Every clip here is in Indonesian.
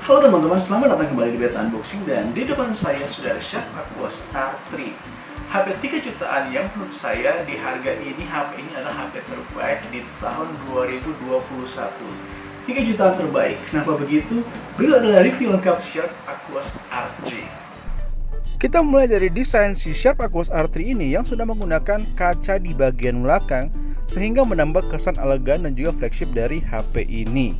Halo teman-teman, selamat datang kembali di Beta Unboxing. Dan di depan saya sudah ada Sharp Aquos R3, HP 3 jutaan yang menurut saya di harga ini, HP ini adalah HP terbaik di tahun 2021. 3 jutaan terbaik. Kenapa begitu? Berikut adalah review lengkap Sharp Aquos R3. Kita mulai dari desain si Sharp Aquos R3 ini yang sudah menggunakan kaca di bagian belakang sehingga menambah kesan elegan dan juga flagship dari HP ini.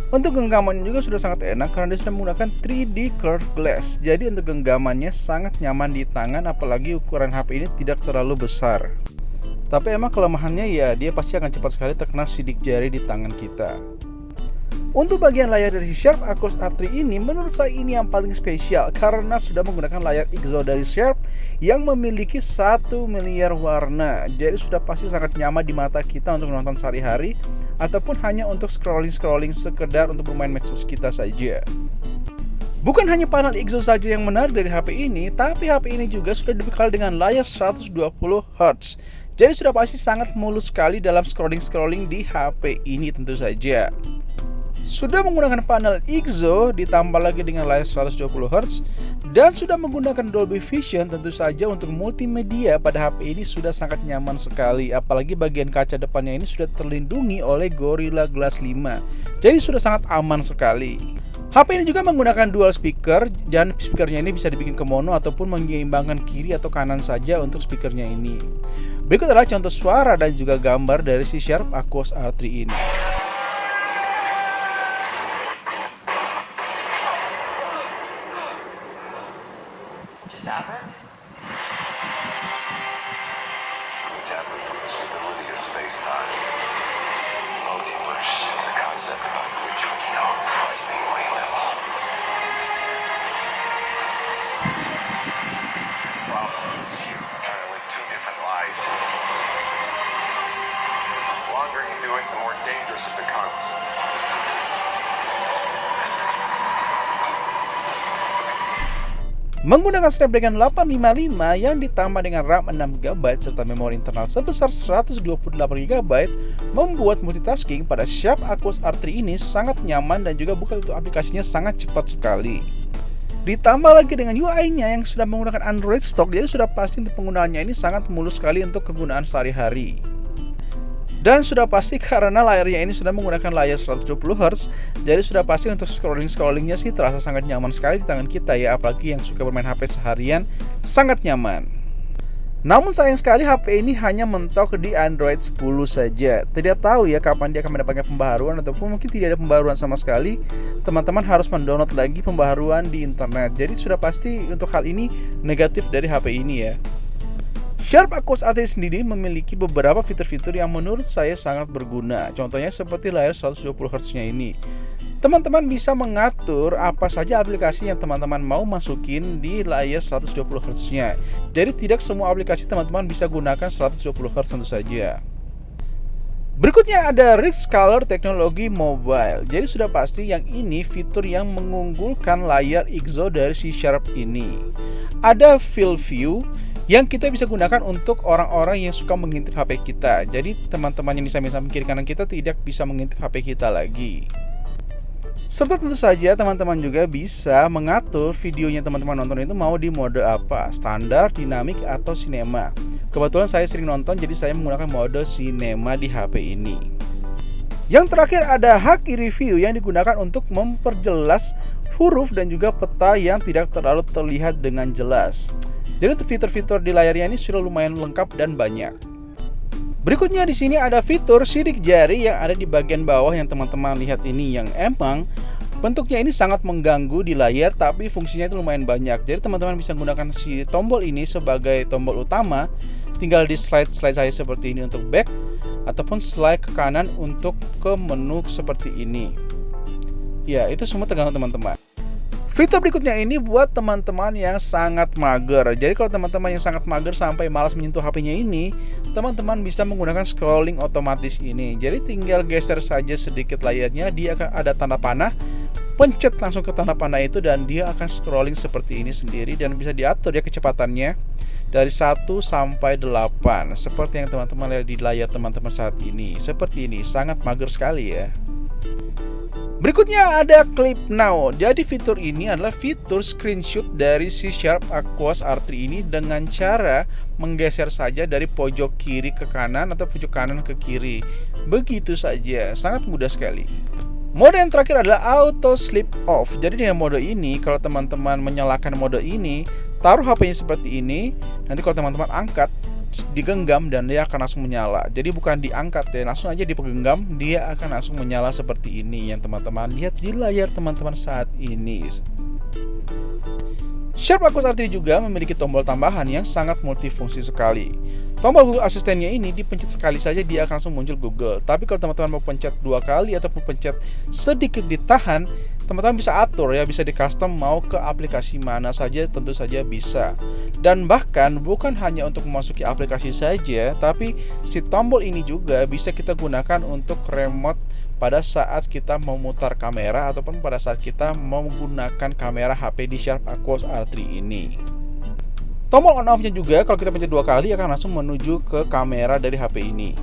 Untuk genggamannya juga sudah sangat enak karena dia sudah menggunakan 3D curved glass. Jadi untuk genggamannya sangat nyaman di tangan, apalagi ukuran HP ini tidak terlalu besar. Tapi emang kelemahannya ya dia pasti akan cepat sekali terkena sidik jari di tangan kita. Untuk bagian layar dari Sharp Aquos R3 ini, menurut saya ini yang paling spesial karena sudah menggunakan layar IGZO dari Sharp yang memiliki 1 miliar warna. Jadi sudah pasti sangat nyaman di mata kita untuk menonton sehari-hari ataupun hanya untuk scrolling sekedar untuk bermain medsos kita saja. Bukan hanya panel IGZO saja yang menarik dari HP ini, tapi HP ini juga sudah dibekali dengan layar 120 Hz. Jadi sudah pasti sangat mulus sekali dalam scrolling di HP ini tentu saja. Sudah menggunakan panel IGZO ditambah lagi dengan layar 120 Hz dan sudah menggunakan Dolby Vision, tentu saja untuk multimedia pada HP ini sudah sangat nyaman sekali, apalagi bagian kaca depannya ini sudah terlindungi oleh Gorilla Glass 5. Jadi sudah sangat aman sekali. HP ini juga menggunakan dual speaker dan speakernya ini bisa dibikin ke mono ataupun menyeimbangkan kiri atau kanan saja untuk speakernya ini. Berikut adalah contoh suara dan juga gambar dari si Sharp Aquos R3 ini. Tablet from the stability of space-time. Multiverse is a concept about which we know frighteningly little. Problem is you try to live 2 different lives. The longer you do it, the more dangerous it becomes. Menggunakan Snapdragon 855 yang ditambah dengan RAM 6GB serta memori internal sebesar 128GB membuat multitasking pada Sharp Aquos R3 ini sangat nyaman dan juga buka tutup aplikasinya sangat cepat sekali. Ditambah lagi dengan UI-nya yang sudah menggunakan Android stock, jadi sudah pasti untuk penggunaannya ini sangat mulus sekali untuk kegunaan sehari-hari. Dan sudah pasti karena layarnya ini sudah menggunakan layar 120 Hz, jadi sudah pasti untuk scrollingnya sih terasa sangat nyaman sekali di tangan kita ya, apalagi yang suka bermain HP seharian sangat nyaman. Namun sayang sekali HP ini hanya mentok di Android 10 saja. Tidak tahu ya kapan dia akan mendapatkan pembaharuan ataupun mungkin tidak ada pembaharuan sama sekali. Teman-teman harus mendownload lagi pembaharuan di internet. Jadi sudah pasti untuk hal ini negatif dari HP ini ya. Sharp Aquos R3 sendiri memiliki beberapa fitur-fitur yang menurut saya sangat berguna. Contohnya seperti layar 120 Hz-nya ini. Teman-teman bisa mengatur apa saja aplikasi yang teman-teman mau masukin di layar 120 Hz-nya. Jadi tidak semua aplikasi teman-teman bisa gunakan 120 Hz tentu saja. Berikutnya ada Rich Color teknologi mobile. Jadi sudah pasti yang ini fitur yang mengunggulkan layar IGZO dari si Sharp ini. Ada Field View yang kita bisa gunakan untuk orang-orang yang suka mengintip HP kita. Jadi teman-teman yang bisa kiri kanan kita tidak bisa mengintip HP kita lagi. Serta tentu saja teman-teman juga bisa mengatur videonya teman-teman nonton itu mau di mode apa, standar, dinamik, atau sinema. Kebetulan saya sering nonton jadi saya menggunakan mode sinema di HP ini. Yang terakhir ada Haki Review yang digunakan untuk memperjelas huruf dan juga peta yang tidak terlalu terlihat dengan jelas. Jadi untuk fitur-fitur di layarnya ini sudah lumayan lengkap dan banyak. Berikutnya di sini ada fitur sidik jari yang ada di bagian bawah yang teman-teman lihat ini, yang emang bentuknya ini sangat mengganggu di layar tapi fungsinya itu lumayan banyak. Jadi teman-teman bisa menggunakan si tombol ini sebagai tombol utama, tinggal di slide saya seperti ini untuk back ataupun slide ke kanan untuk ke menu seperti ini. Ya, itu semua tergantung teman-teman. Fitur berikutnya ini buat teman-teman yang sangat mager. Jadi kalau teman-teman yang sangat mager sampai malas menyentuh HP-nya ini, teman-teman bisa menggunakan scrolling otomatis ini. Jadi tinggal geser saja sedikit layarnya, dia akan ada tanda panah. Pencet langsung ke tanda panah itu dan dia akan scrolling seperti ini sendiri dan bisa diatur ya kecepatannya dari 1 sampai 8. Seperti yang teman-teman lihat di layar teman-teman saat ini. Seperti ini, sangat mager sekali ya. Berikutnya ada Clip Now. Jadi fitur ini adalah fitur screenshot dari si Sharp Aquos R3 ini dengan cara menggeser saja dari pojok kiri ke kanan atau pojok kanan ke kiri. Begitu saja, sangat mudah sekali. Mode yang terakhir adalah Auto Sleep Off. Jadi dengan mode ini, kalau teman-teman menyalakan mode ini, taruh HP-nya seperti ini, nanti kalau teman-teman angkat, digenggam dan dia akan langsung menyala. Jadi bukan diangkat ya, langsung aja digenggam, dia akan langsung menyala seperti ini yang teman-teman lihat di layar teman-teman saat ini. Sharp Aquos R3 juga memiliki tombol tambahan yang sangat multifungsi sekali. Tombol Google Asistennya ini dipencet sekali saja dia akan langsung muncul Google. Tapi kalau teman-teman mau pencet 2 kali ataupun pencet sedikit ditahan, teman-teman bisa atur ya, bisa di custom mau ke aplikasi mana saja, tentu saja bisa. Dan bahkan bukan hanya untuk memasuki aplikasi saja, tapi si tombol ini juga bisa kita gunakan untuk remote pada saat kita memutar kamera ataupun pada saat kita menggunakan kamera HP di Sharp Aquos R3 ini. Tombol on off-nya juga kalau kita pencet 2 kali akan langsung menuju ke kamera dari HP ini.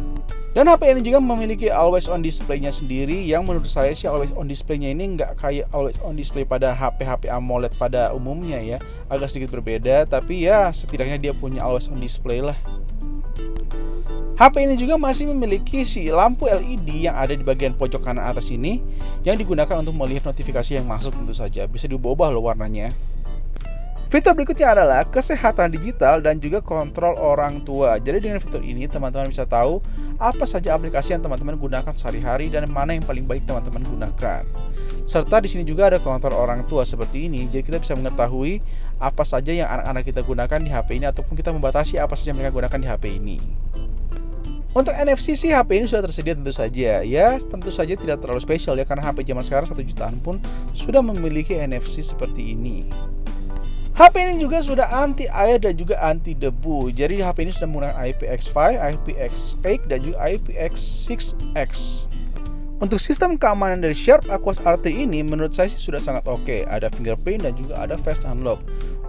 Dan HP ini juga memiliki always on display-nya sendiri, yang menurut saya sih always on display-nya ini nggak kayak always on display pada HP-HP AMOLED pada umumnya ya, agak sedikit berbeda, tapi ya setidaknya dia punya always on display lah. HP ini juga masih memiliki si lampu LED yang ada di bagian pojok kanan atas ini, yang digunakan untuk melihat notifikasi yang masuk tentu saja, bisa diubah loh warnanya. Fitur berikutnya adalah kesehatan digital dan juga kontrol orang tua. Jadi dengan fitur ini teman-teman bisa tahu apa saja aplikasi yang teman-teman gunakan sehari-hari dan mana yang paling baik teman-teman gunakan. Serta di sini juga ada kontrol orang tua seperti ini. Jadi kita bisa mengetahui apa saja yang anak-anak kita gunakan di HP ini ataupun kita membatasi apa saja yang mereka gunakan di HP ini. Untuk NFC sih HP ini sudah tersedia tentu saja. Ya, tentu saja tidak terlalu spesial ya, karena HP zaman sekarang 1 jutaan pun sudah memiliki NFC seperti ini. HP ini juga sudah anti air dan juga anti debu. Jadi HP ini sudah menggunakan IPX5, IPX8 dan juga IPX6X. Untuk sistem keamanan dari Sharp Aquos R3 ini menurut saya sih sudah sangat oke. Ada fingerprint dan juga ada fast unlock.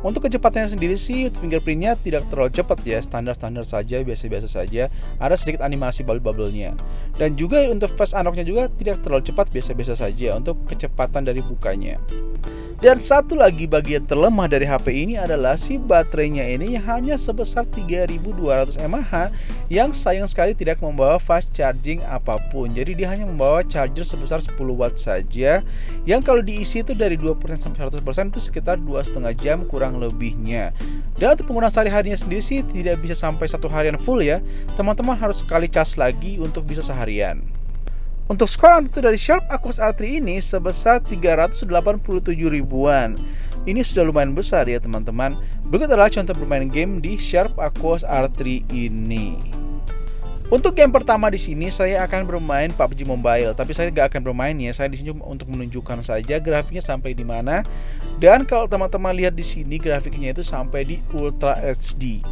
Untuk kecepatannya sendiri sih fingerprintnya tidak terlalu cepat ya, standar-standar saja, biasa-biasa saja. Ada sedikit animasi bubble-bubble-nya. Dan juga untuk fast unlock-nya juga tidak terlalu cepat, biasa-biasa saja untuk kecepatan dari bukanya. Dan satu lagi bagian terlemah dari HP ini adalah si baterainya ini hanya sebesar 3200 mAh yang sayang sekali tidak membawa fast charging apapun. Jadi dia hanya membawa charger sebesar 10 watt saja, yang kalau diisi itu dari 2% sampai 100% itu sekitar 2,5 jam kurang lebihnya. Dan untuk penggunaan sehari-harinya sendiri sih tidak bisa sampai 1 harian full ya. Teman-teman harus sekali cas lagi untuk bisa seharian. Untuk skor Antutu dari Sharp Aquos R3 ini sebesar 387 ribuan. Ini sudah lumayan besar ya teman-teman. Berikut adalah contoh bermain game di Sharp Aquos R3 ini. Untuk game pertama di sini saya akan bermain PUBG Mobile, tapi saya nggak akan bermain ya. Saya di sini cuma untuk menunjukkan saja grafiknya sampai di mana. Dan kalau teman-teman lihat di sini grafiknya itu sampai di Ultra HD.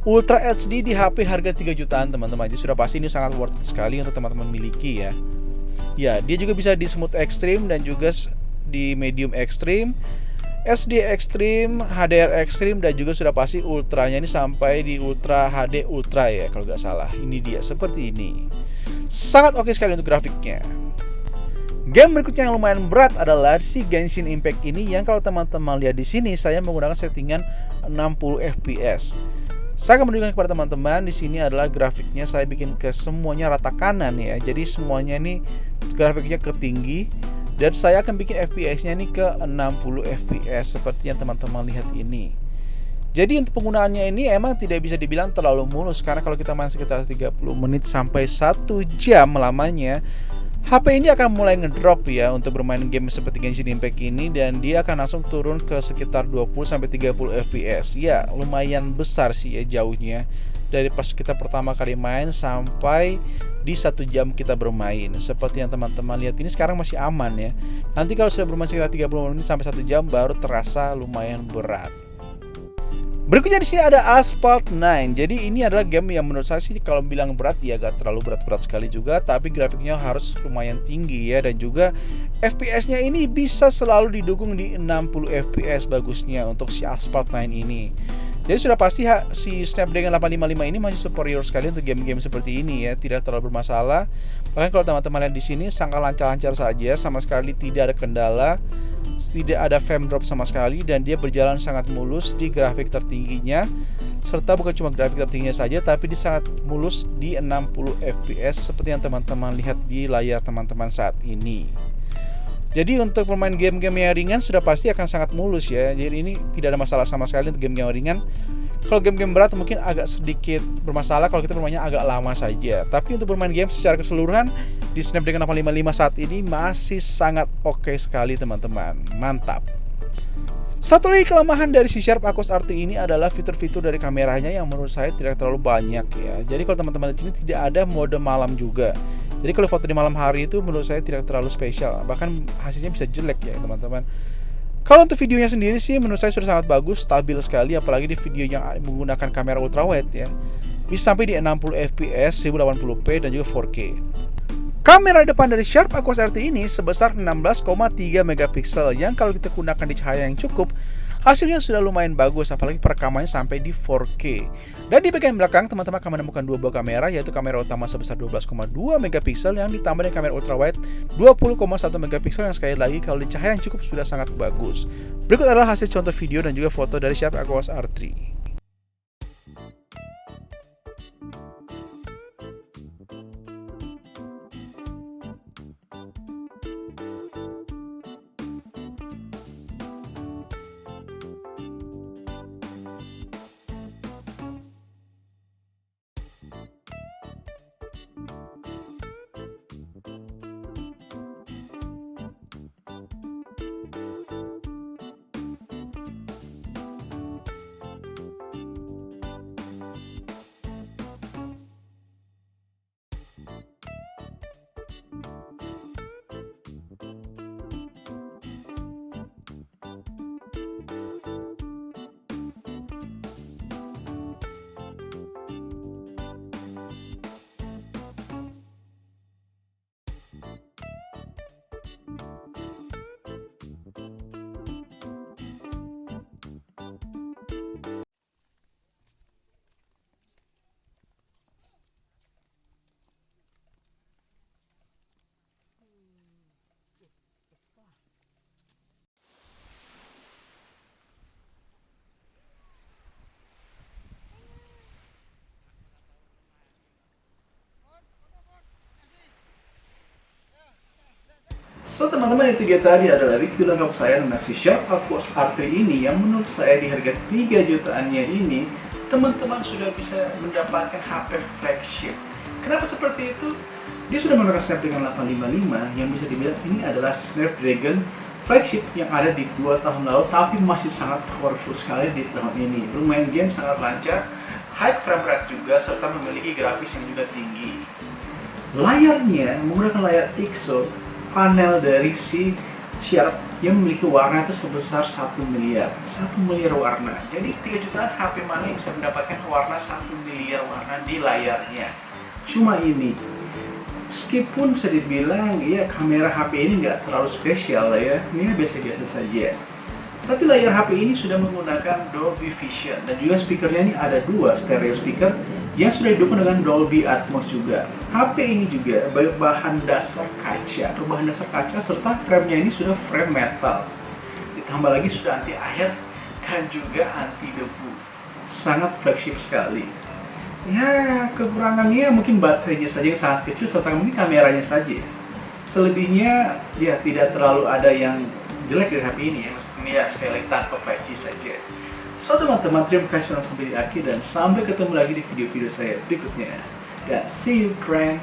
Ultra HD di HP harga 3 jutaan teman-teman. Jadi sudah pasti ini sangat worth it sekali untuk teman-teman miliki ya. Ya, dia juga bisa di Smooth Extreme dan juga di Medium Extreme, SD Extreme, HDR Extreme, dan juga sudah pasti ultranya ini sampai di Ultra HD Ultra ya kalau nggak salah. Ini dia seperti ini. Sangat oke sekali untuk grafiknya. Game berikutnya yang lumayan berat adalah si Genshin Impact ini, yang kalau teman-teman lihat di sini saya menggunakan settingan 60 fps. Saya akan menunjukkan kepada teman-teman di sini adalah grafiknya saya bikin ke semuanya rata kanan ya. Jadi semuanya ini grafiknya ke tinggi, dan saya akan bikin FPS-nya ini ke 60 fps seperti yang teman-teman lihat ini. Jadi untuk penggunaannya ini emang tidak bisa dibilang terlalu mulus, karena kalau kita main sekitar 30 menit sampai 1 jam lamanya, HP ini akan mulai ngedrop ya untuk bermain game seperti Genshin Impact ini, dan dia akan langsung turun ke sekitar 20-30 fps. Ya lumayan besar sih ya jauhnya dari pas kita pertama kali main sampai di 1 jam kita bermain. Seperti yang teman-teman lihat ini sekarang masih aman ya. Nanti kalau sudah bermain sekitar 30 menit sampai 1 jam baru terasa lumayan berat. Berikutnya di sini ada Asphalt 9. Jadi ini adalah game yang menurut saya sih kalau bilang berat ya gak terlalu berat-berat sekali juga, tapi grafiknya harus lumayan tinggi ya, dan juga FPS-nya ini bisa selalu didukung di 60 FPS bagusnya untuk si Asphalt 9 ini. Jadi sudah pasti si Snapdragon 855 ini masih superior sekali untuk game-game seperti ini ya, tidak terlalu bermasalah. Bahkan kalau teman-teman lihat di sini sangat lancar-lancar saja, sama sekali tidak ada kendala, tidak ada frame drop sama sekali, dan dia berjalan sangat mulus di grafik tertingginya. Serta bukan cuma grafik tertingginya saja, tapi dia sangat mulus di 60 fps seperti yang teman-teman lihat di layar teman-teman saat ini. Jadi untuk bermain game-game yang ringan sudah pasti akan sangat mulus ya. Jadi ini tidak ada masalah sama sekali untuk game-game yang ringan. Kalau game-game berat mungkin agak sedikit bermasalah kalau kita bermainnya agak lama saja. Tapi untuk bermain game secara keseluruhan di Snapdragon 855 saat ini masih sangat oke sekali teman-teman. Mantap. Satu lagi kelemahan dari si Sharp Aquos RT ini adalah fitur-fitur dari kameranya yang menurut saya tidak terlalu banyak ya. Jadi kalau teman-teman di sini tidak ada mode malam juga. Jadi kalau foto di malam hari itu menurut saya tidak terlalu spesial. Bahkan hasilnya bisa jelek ya teman-teman. Kalau untuk videonya sendiri sih menurut saya sudah sangat bagus, stabil sekali, apalagi di video yang menggunakan kamera ultrawide ya. Bisa sampai di 60 fps, 1080p dan juga 4K. Kamera depan dari Sharp Aquos RT ini sebesar 16,3 megapiksel yang kalau kita gunakan di cahaya yang cukup, hasilnya sudah lumayan bagus, apalagi perekamannya sampai di 4K. Dan di bagian belakang teman-teman akan menemukan dua buah kamera, yaitu kamera utama sebesar 12,2 megapiksel yang ditambah dengan kamera ultrawide 20,1 megapiksel yang sekali lagi kalau di cahaya yang cukup sudah sangat bagus. Berikut adalah hasil contoh video dan juga foto dari Sharp Aquos R3. So teman-teman, itu dia tadi adalah review lengkap saya tentang si Sharp Aquos R3 ini yang menurut saya di harga 3 jutaannya ini teman-teman sudah bisa mendapatkan HP flagship. Kenapa seperti itu? Dia sudah menggunakan Snapdragon 855 yang bisa dibilang ini adalah Snapdragon flagship yang ada di 2 tahun lalu, tapi masih sangat powerful sekali di tahun ini. Bermain game sangat lancar, high frame rate juga, serta memiliki grafis yang juga tinggi. Layarnya menggunakan layar IXO, panel dari si Sharp yang memiliki warna itu sebesar 1 miliar warna. Jadi 3 jutaan HP mana yang bisa mendapatkan warna 1 miliar warna di layarnya. Cuma ini, meskipun bisa dibilang ya kamera HP ini nggak terlalu spesial lah ya, ini biasa-biasa saja. Tapi layar HP ini sudah menggunakan Dolby Vision dan juga speakernya ini ada 2 stereo speaker yang sudah didukung dengan Dolby Atmos juga. HP ini juga berbahan dasar kaca, serta framenya ini sudah frame metal. Ditambah lagi sudah anti air dan juga anti debu. Sangat flagship sekali. Ya, kekurangannya mungkin baterainya saja yang sangat kecil, serta mungkin kameranya saja. Selebihnya ya tidak terlalu ada yang jelek dari HP ini ya. Ini ya sekali lagi tanpa 5G saja. So teman-teman, terima kasih sudah sampai di akhir dan sampai ketemu lagi di video-video saya berikutnya. Dan see you friend.